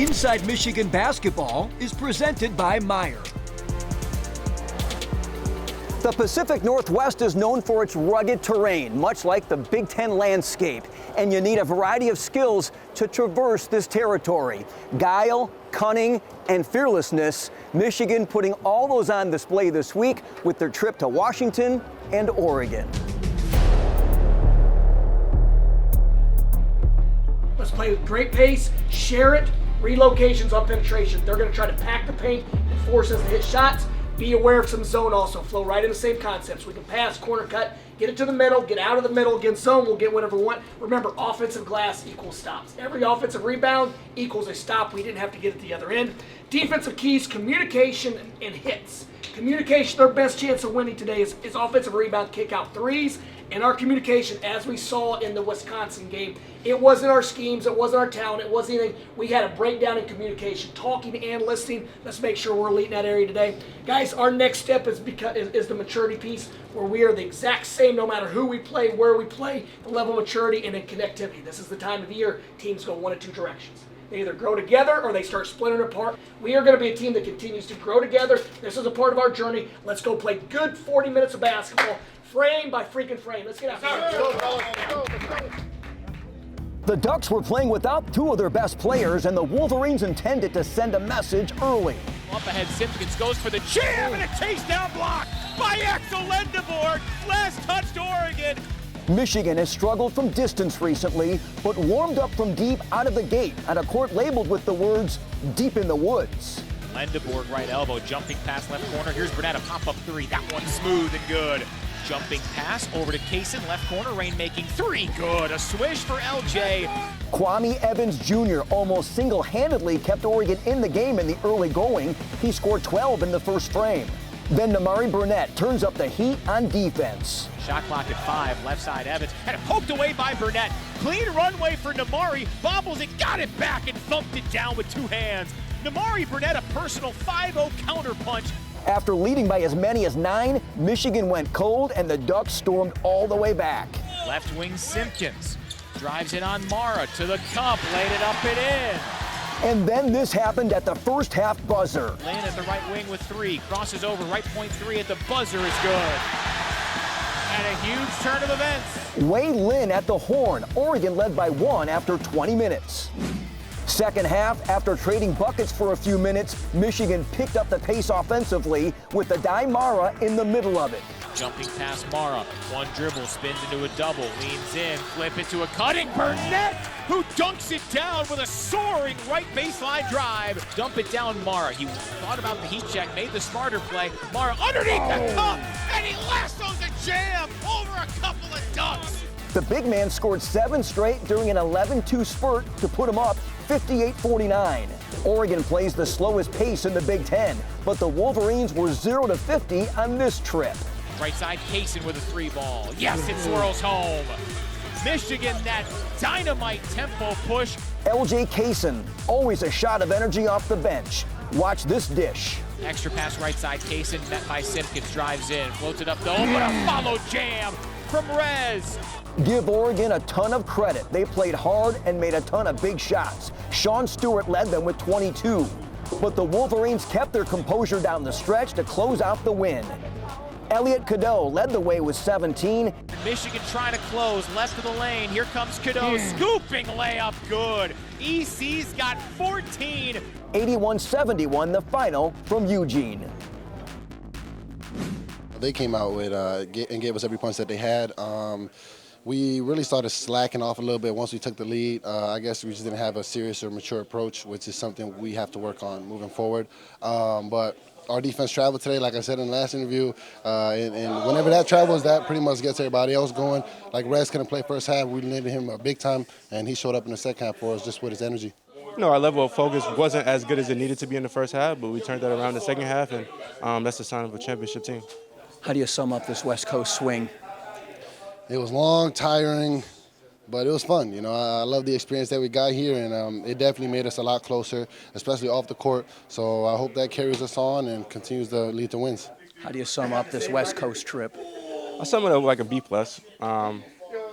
Inside Michigan Basketball is presented by Meyer. The Pacific Northwest is known for its rugged terrain, much like the Big Ten landscape, and you need a variety of skills to traverse this territory. Guile, cunning, and fearlessness. Michigan putting all those on display this week with their trip to Washington and Oregon. Let's play with great pace, share it, relocations on penetration. They're going to try to pack the paint and force us to hit shots. Be aware of some zone also. Flow right in the same concepts. We can pass, corner cut, get it to the middle, get out of the middle, against zone, we'll get whatever we want. Remember, offensive glass equals stops. Every offensive rebound equals a stop. We didn't have to get at the other end. Defensive keys, communication, and hits. Communication, their best chance of winning today is offensive rebound, kick out threes. And our communication, as we saw in the Wisconsin game, it wasn't our schemes, it wasn't our talent, it wasn't anything. We had a breakdown in communication, talking and listening. Let's make sure we're elite in that area today. Guys, our next step is the maturity piece, where we are the exact same no matter who we play, where we play, the level of maturity, and then connectivity. This is the time of the year teams go one of two directions. They either grow together or they start splintering apart. We are going to be a team that continues to grow together. This is a part of our journey. Let's go play good 40 minutes of basketball, frame by freaking frame. Let's get out there. The Ducks were playing without two of their best players, and the Wolverines intended to send a message early. Up ahead, Simpkins goes for the jam, and a chase down block by Axel Lendeborg. Last touch to Oregon. Michigan has struggled from distance recently, but warmed up from deep out of the gate on a court labeled with the words, "Deep in the Woods." Lendeborg right elbow, jumping pass left corner. Here's Burnett, a pop-up three. That one smooth and good. Jumping pass over to Kaysen, left corner, rainmaking three. Good, a swish for LJ. Kwame Evans Jr. almost single-handedly kept Oregon in the game in the early going. He scored 12 in the first frame. Then Namari Burnett turns up the heat on defense. Shot clock at 5, left side Evans. Had it poked away by Burnett. Clean runway for Namari. Bobbles it, got it back, and thumped it down with two hands. Namari Burnett, a personal 5-0 counterpunch. After leading by as many as 9, Michigan went cold and the Ducks stormed all the way back. Left wing Simpkins. Drives it on Mara to the cup, laid it up and in. And then this happened at the first half buzzer. Lane at the right wing with 3. Crosses over, right point 3 at the buzzer is good. And a huge turn of events. Wei Lin at the horn. Oregon led by 1 after 20 minutes. Second half, after trading buckets for a few minutes, Michigan picked up the pace offensively with the Dai Mara in the middle of it. Jumping past Mara, one dribble, spins into a double, leans in, flip it to a cutting Burnett, who dunks it down with a soaring right baseline drive. Dump it down Mara. He thought about the heat check, made the smarter play. Mara underneath the cup, and he lassos a jam over a couple of dunks. The big man scored 7 straight during an 11-2 spurt to put him up 58-49. Oregon plays the slowest pace in the Big Ten, but the Wolverines were 0-50 on this trip. Right side, Kaysen with a 3 ball. Yes, it swirls home. Michigan, that dynamite tempo push. LJ Kaysen, always a shot of energy off the bench. Watch this dish. Extra pass right side, Kaysen met by Simpkins, drives in, floats it up the but a follow jam from Rez. Give Oregon a ton of credit. They played hard and made a ton of big shots. Sean Stewart led them with 22. But the Wolverines kept their composure down the stretch to close out the win. Elliot Cadeau led the way with 17. Michigan trying to close, left of the lane. Here comes Cadeau, scooping layup, good. EC's got 14. 81-71 the final from Eugene. They came out with and gave us every punch that they had. We really started slacking off a little bit once we took the lead. I guess we just didn't have a serious or mature approach, which is something we have to work on moving forward. But our defense traveled today, like I said in the last interview, and whenever that travels, that pretty much gets everybody else going. Like Rez couldn't play first half, we needed him big time, and he showed up in the second half for us just with his energy. You know, our level of focus wasn't as good as it needed to be in the first half, but we turned that around in the second half, and that's a sign of a championship team. How do you sum up this West Coast swing? It was long, tiring, but it was fun. You know, I love the experience that we got here, and it definitely made us a lot closer, especially off the court. So I hope that carries us on and continues to lead to wins. How do you sum up this West Coast trip? I sum it up like a B+.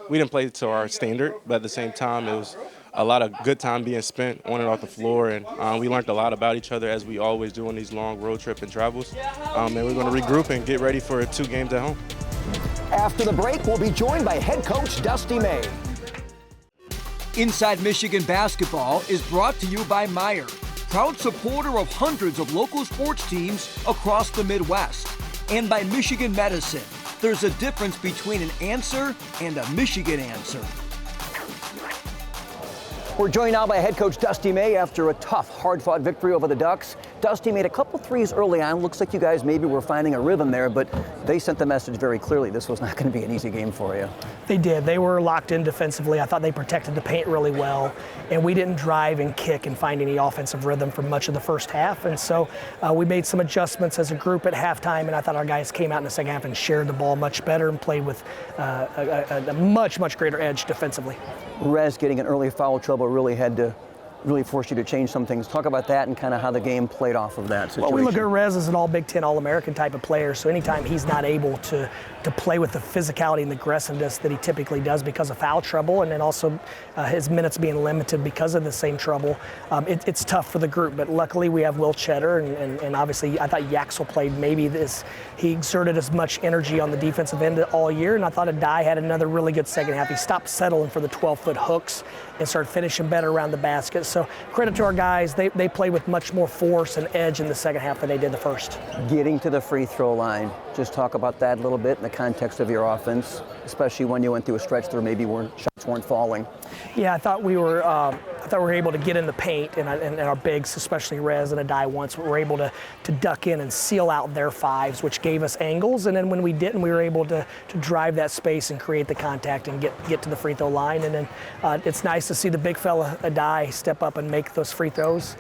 We didn't play to our standard, but at the same time, it was a lot of good time being spent on and off the floor, and we learned a lot about each other as we always do on these long road trip and travels. And we're going to regroup and get ready for 2 games at home. After the break, we'll be joined by head coach Dusty May. Inside Michigan Basketball is brought to you by Meijer, proud supporter of hundreds of local sports teams across the Midwest, and by Michigan Medicine. There's a difference between an answer and a Michigan answer. We're joined now by head coach Dusty May after a tough, hard-fought victory over the Ducks. Dusty made a couple threes early on. Looks like you guys maybe were finding a rhythm there, but they sent the message very clearly. This was not going to be an easy game for you. They did. They were locked in defensively. I thought they protected the paint really well, and we didn't drive and kick and find any offensive rhythm for much of the first half. And so we made some adjustments as a group at halftime, and I thought our guys came out in the second half and shared the ball much better and played with a much, much greater edge defensively. Rez getting an early foul trouble really had to force you to change some things. Talk about that and kind of how the game played off of that situation. Well, we look at Rez as an all Big Ten, All-American type of player, so anytime he's not able to play with the physicality and the aggressiveness that he typically does because of foul trouble, and then also his minutes being limited because of the same trouble, it's tough for the group. But luckily we have Will Cheddar, and obviously I thought Yaxel played he exerted as much energy on the defensive end all year, and I thought Adai had another really good second half. He stopped settling for the 12-foot hooks and started finishing better around the basket. So credit to our guys. They played with much more force and edge in the second half than they did the first. Getting to the free throw line, just talk about that a little bit in the context of your offense, especially when you went through a stretch where maybe shots weren't falling. Yeah, I thought we were able to get in the paint, and our bigs, especially Rez and Adai once, were able to duck in and seal out their fives, which gave us angles. And then when we didn't, we were able to drive that space and create the contact and get to the free throw line. And then it's nice to see the big fella Adai step up and make those free throws.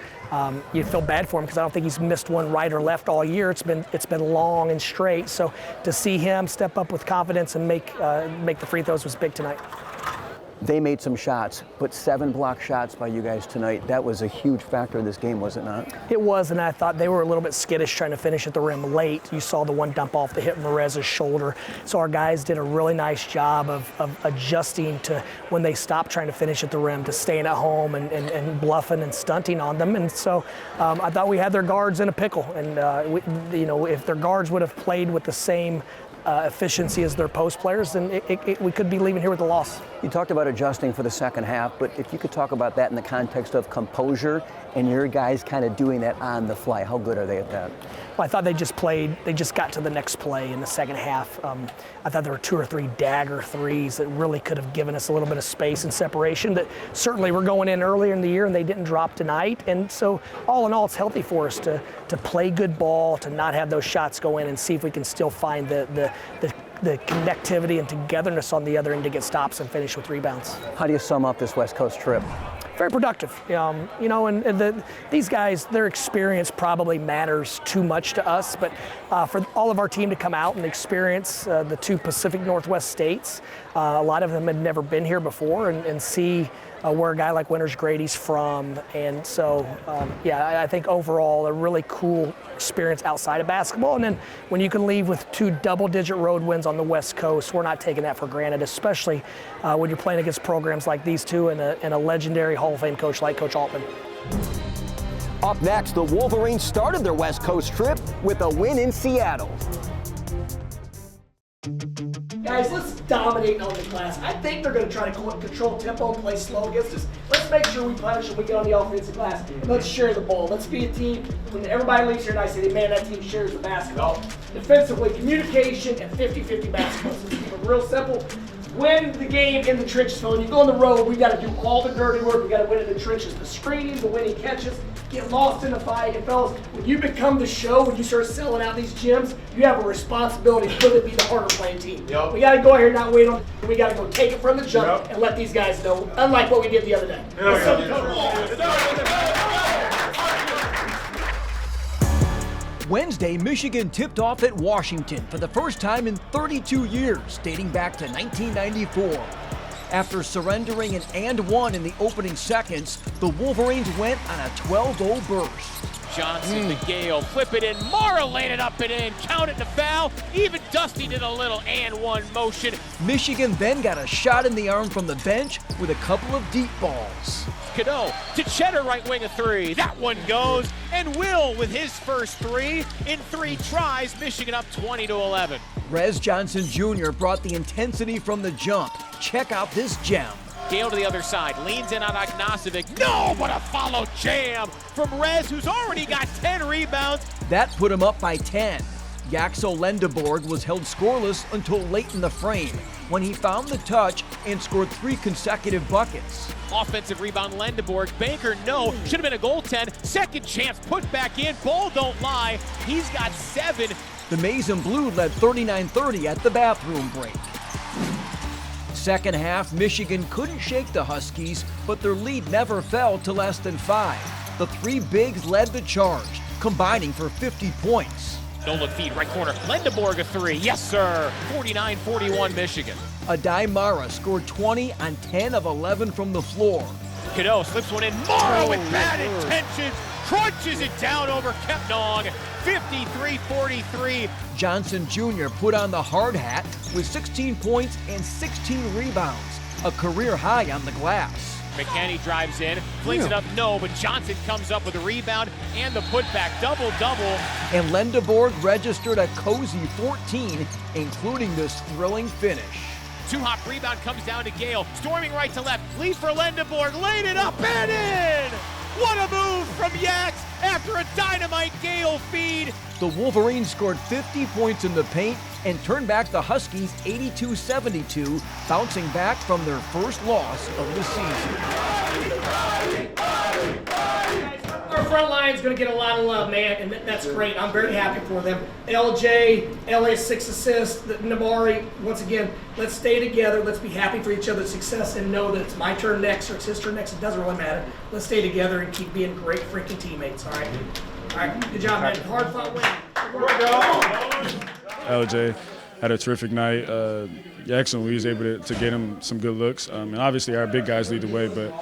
You feel bad for him because I don't think he's missed one right or left all year. It's been long and straight. So to see him step up with confidence and make the free throws was big tonight. They made some shots, but 7 block shots by you guys tonight. That was a huge factor in this game, was it not? It was, and I thought they were a little bit skittish trying to finish at the rim late. You saw the one dump off the hit Merez's shoulder. So our guys did a really nice job of adjusting to when they stopped trying to finish at the rim, to staying at home and bluffing and stunting on them. And so I thought we had their guards in a pickle. And if their guards would have played with the same efficiency as their post players, then we could be leaving here with a loss. You talked about adjusting for the second half, but if you could talk about that in the context of composure and your guys kind of doing that on the fly, how good are they at that? Well, I thought they just got to the next play in the second half. I thought there were 2 or 3 dagger threes that really could have given us a little bit of space and separation that certainly were going in earlier in the year, and they didn't drop tonight. And so all in all, it's healthy for us to play good ball, to not have those shots go in, and see if we can still find the connectivity and togetherness on the other end to get stops and finish with rebounds. How do you sum up this West Coast trip? Very productive, these guys, their experience probably matters too much to us, but for all of our team to come out and experience the 2 Pacific Northwest states, a lot of them had never been here before, and see where a guy like Winters Grady's from. And so, I think overall a really cool experience outside of basketball. And then when you can leave with 2 double-digit road wins on the West Coast, we're not taking that for granted, especially when you're playing against programs like these 2 and a legendary Hall of Fame coach like Coach Altman. Up next, the Wolverines started their West Coast trip with a win in Seattle. Guys, let's dominate on the glass. I think they're going to try to control tempo and play slow against us. Let's make sure we punish them. We get on the offensive glass. Let's share the ball. Let's be a team. When everybody leaves here and I say, man, that team shares the basketball. Defensively, communication and 50-50 basketball. So keep it real simple. Win the game in the trenches. So when you go on the road, we've got to do all the dirty work. We've got to win in the trenches. The screening, the winning catches, get lost in the fight. And fellas, when you become the show, when you start selling out these gyms, you have a responsibility to really be the harder playing team. Yep. We got to go out here and not wait on. We got to go take it from the jump and let these guys know, unlike what we did the other day. Wednesday, Michigan tipped off at Washington for the first time in 32 years, dating back to 1994. After surrendering an and one in the opening seconds, the Wolverines went on a 12-0 burst. Johnson to Gale, flip it in, Mara laid it up and in, count it to foul, even Dusty did a little and one motion. Michigan then got a shot in the arm from the bench with a couple of deep balls. Cadeau to Cheddar, right wing, a three. That one goes, and Will with his first three. In 3 tries, Michigan up 20-11. Rez Johnson Jr. brought the intensity from the jump. Check out this gem. Gale to the other side, leans in on Ognasovic. No, but a follow jam from Rez, who's already got 10 rebounds. That put him up by 10. Yaxel Lendeborg was held scoreless until late in the frame, when he found the touch and scored 3 consecutive buckets. Offensive rebound, Lendeborg. Banker, no. Should have been a goaltend. Second chance, put back in. Ball don't lie. He's got 7. The Maize and Blue led 39-30 at the bathroom break. Second half, Michigan couldn't shake the Huskies, but their lead never fell to less than 5. The 3 bigs led the charge, combining for 50 points. Nolan feed, right corner. Lendeborg a 3. Yes, sir. 49-41 Michigan. Adai Mara scored 20 on 10 of 11 from the floor. Cadeau slips one in. Mara with bad intentions. Crunches it down over Kepnong. 53-43. Johnson Jr. put on the hard hat with 16 points and 16 rebounds, a career high on the glass. McKinney drives in, flings it up, no, but Johnson comes up with a rebound and the putback, double-double. And Lendeborg registered a cozy 14, including this thrilling finish. 2-hop rebound comes down to Gale, storming right to left, lead for Lendeborg, laid it up and in! What a move from Yax after a dynamite Gale feed. The Wolverines scored 50 points in the paint and turned back the Huskies 82-72, bouncing back from their first loss of the season. Our front line is going to get a lot of love, man, and that's great. I'm very happy for them. LJ, LA 6 assists, Namari, once again, let's stay together. Let's be happy for each other's success and know that it's my turn next or it's his turn next. It doesn't really matter. Let's stay together and keep being great freaking teammates, all right? All right, good job, man. Hard fought win. LJ had a terrific night. Jackson, we was able to get him some good looks. And obviously our big guys lead the way, but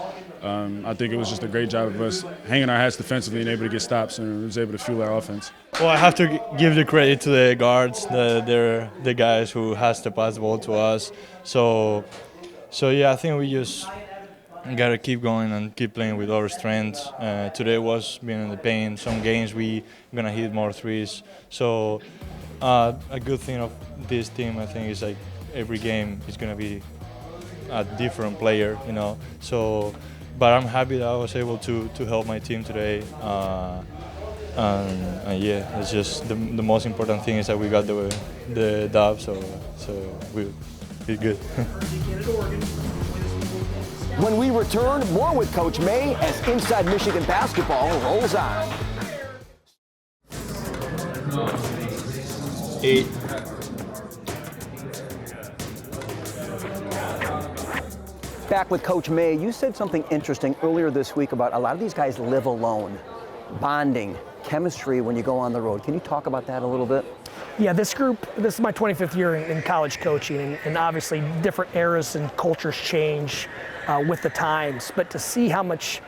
I think it was just a great job of us hanging our hats defensively and able to get stops, and we was able to fuel our offense. Well, I have to give the credit to the guards. They're the guys who has to pass the ball to us. So yeah, I think we just got to keep going and keep playing with our strengths. Today was being in the paint. Some games we going to hit more threes. So a good thing of this team, I think, is like every game is going to be a different player, you know. So, but I'm happy that I was able to help my team today. And yeah, it's just the most important thing is that we got the dub. So we did good. When we return, more with Coach May as Inside Michigan Basketball rolls on. 8. Back with Coach May, you said something interesting earlier this week about a lot of these guys live alone. Bonding, chemistry when you go on the road. Can you talk about that a little bit? Yeah, this group, this is my 25th year in college coaching, and obviously different eras and cultures change with the times, but to see how much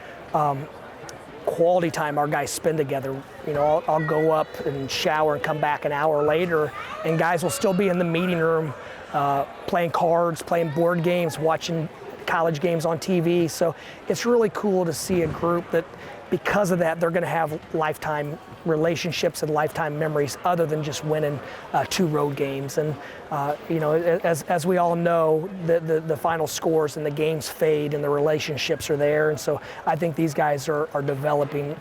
quality time our guys spend together, you know, I'll go up and shower and come back an hour later, and guys will still be in the meeting room playing cards, playing board games, watching college games on TV. So it's really cool to see a group that, because of that, they're going to have lifetime relationships and lifetime memories other than just winning 2 road games. And you know, as we all know, the final scores and the games fade and the relationships are there. And so I think these guys are developing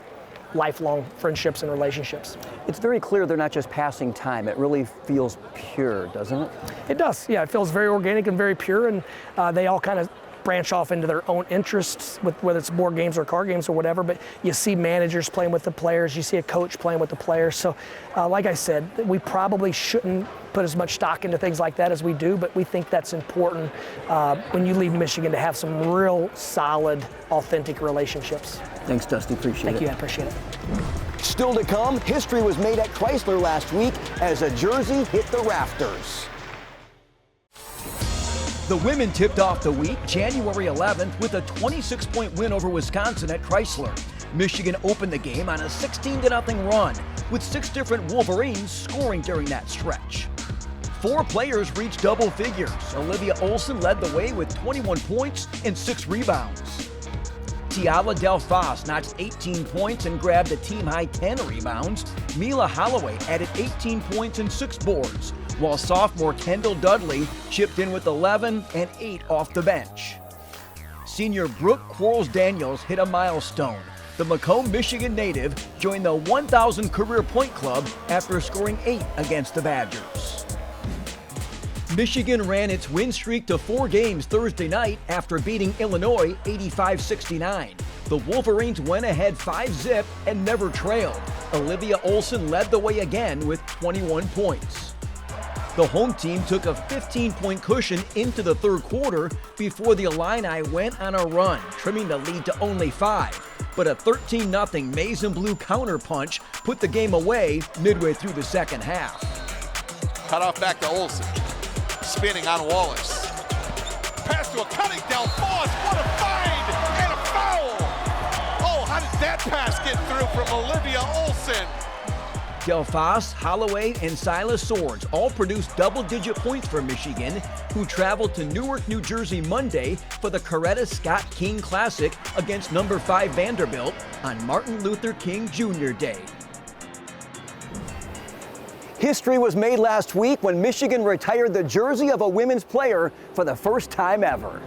lifelong friendships and relationships. It's very clear they're not just passing time. It really feels pure, doesn't it? It does, yeah. It feels very organic and very pure, and they all kind of branch off into their own interests, with whether it's board games or card games or whatever, but you see managers playing with the players, you see a coach playing with the players. So like I said, we probably shouldn't put as much stock into things like that as we do, but we think that's important when you leave Michigan to have some real solid, authentic relationships. Thanks, Dusty. Appreciate it. Thank you, I appreciate it. Still to come, history was made at Chrysler last week as a jersey hit the rafters. The women tipped off the week January 11th with a 26-point win over Wisconsin at Chrysler. Michigan opened the game on a 16-0 run, with 6 different Wolverines scoring during that stretch. 4 players reached double figures. Olivia Olson led the way with 21 points and 6 rebounds. Tiala Delfas notched 18 points and grabbed a team-high 10 rebounds. Mila Holloway added 18 points and 6 boards, while sophomore Kendall Dudley chipped in with 11 and 8 off the bench. Senior Brooke Quarles-Daniels hit a milestone. The Macomb, Michigan native joined the 1,000 career point club after scoring 8 against the Badgers. Michigan ran its win streak to 4 games Thursday night after beating Illinois 85-69. The Wolverines went ahead 5-zip and never trailed. Olivia Olson led the way again with 21 points. The home team took a 15-point cushion into the third quarter before the Illini went on a run, trimming the lead to only 5. But a 13-0 Maize and Blue counterpunch put the game away midway through the second half. Cut off back to Olson. Spinning on Wallace. Pass to a cutting Delfas. What a find and a foul. Oh, how did that pass get through from Olivia Olson? Delfas, Holloway, and Silas Swords all produced double-digit points for Michigan, who traveled to Newark, New Jersey Monday for the Coretta Scott King Classic against number 5 Vanderbilt on Martin Luther King Jr. Day. History was made last week when Michigan retired the jersey of a women's player for the first time ever.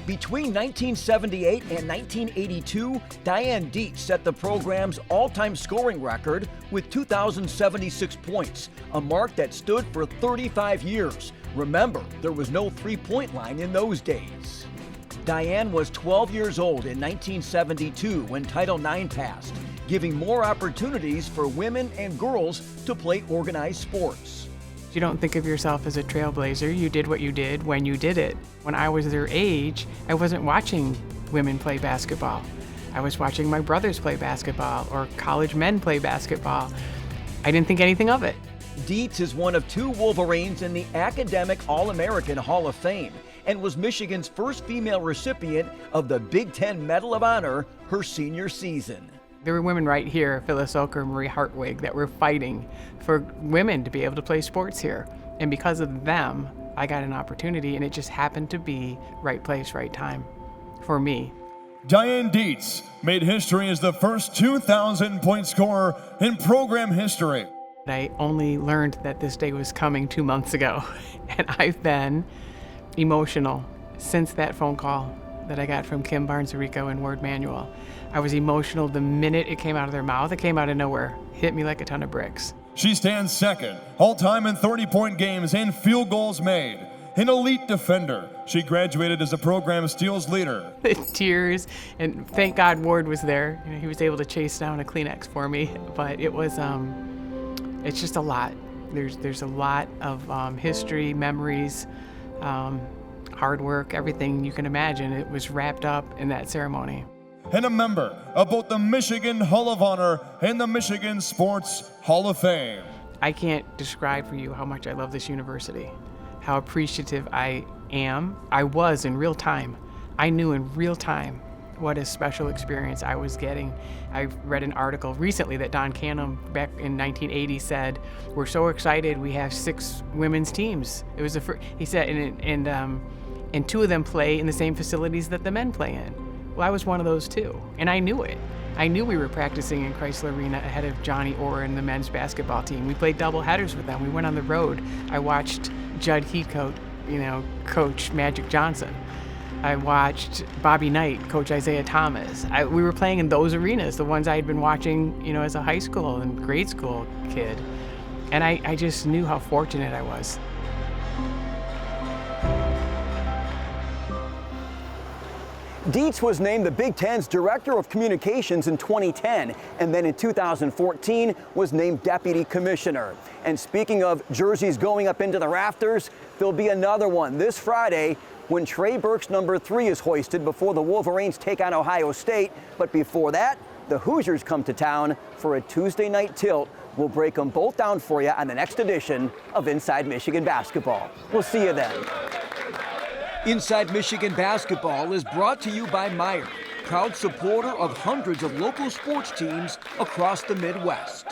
Between 1978 and 1982, Diane Deets set the program's all-time scoring record with 2,076 points, a mark that stood for 35 years. Remember, there was no three-point line in those days. Diane was 12 years old in 1972 when Title IX passed, giving more opportunities for women and girls to play organized sports. You don't think of yourself as a trailblazer. You did what you did when you did it. When I was their age, I wasn't watching women play basketball. I was watching my brothers play basketball or college men play basketball. I didn't think anything of it. Deets is one of 2 Wolverines in the Academic All-American Hall of Fame and was Michigan's first female recipient of the Big Ten Medal of Honor her senior season. There were women right here, Phyllis Oker, Marie Hartwig, that were fighting for women to be able to play sports here. And because of them, I got an opportunity, and it just happened to be right place, right time for me. Diane Deets made history as the first 2,000-point scorer in program history. I only learned that this day was coming 2 months ago, and I've been emotional since that phone call that I got from Kim Barnes-Arico and Ward Manuel. I was emotional the minute it came out of their mouth. It came out of nowhere, hit me like a ton of bricks. She stands second, all-time in 30-point games and field goals made. An elite defender, she graduated as a program steals leader. The tears, and thank God Ward was there. You know, he was able to chase down a Kleenex for me, but it was, it's just a lot. There's a lot of history, memories, hard work, everything you can imagine. It was wrapped up in that ceremony. And a member of both the Michigan Hall of Honor and the Michigan Sports Hall of Fame. I can't describe for you how much I love this university, how appreciative I am. I was in real time. I knew in real time what a special experience I was getting. I read an article recently that Don Canham back in 1980 said, "We're so excited we have 6 women's teams." It was he said, and 2 of them play in the same facilities that the men play in. Well, I was one of those too, and I knew it. I knew we were practicing in Chrysler Arena ahead of Johnny Orr and the men's basketball team. We played double headers with them. We went on the road. I watched Judd Heathcote, coach Magic Johnson. I watched Bobby Knight coach Isaiah Thomas. We were playing in those arenas, the ones I had been watching, as a high school and grade school kid. And I just knew how fortunate I was. Deets was named the Big Ten's Director of Communications in 2010, and then in 2014 was named Deputy Commissioner. And speaking of jerseys going up into the rafters, there'll be another one this Friday when Trey Burke's number 3 is hoisted before the Wolverines take on Ohio State. But before that, the Hoosiers come to town for a Tuesday night tilt. We'll break them both down for you on the next edition of Inside Michigan Basketball. We'll see you then. Inside Michigan Basketball is brought to you by Meijer. proud supporter of hundreds of local sports teams across the Midwest.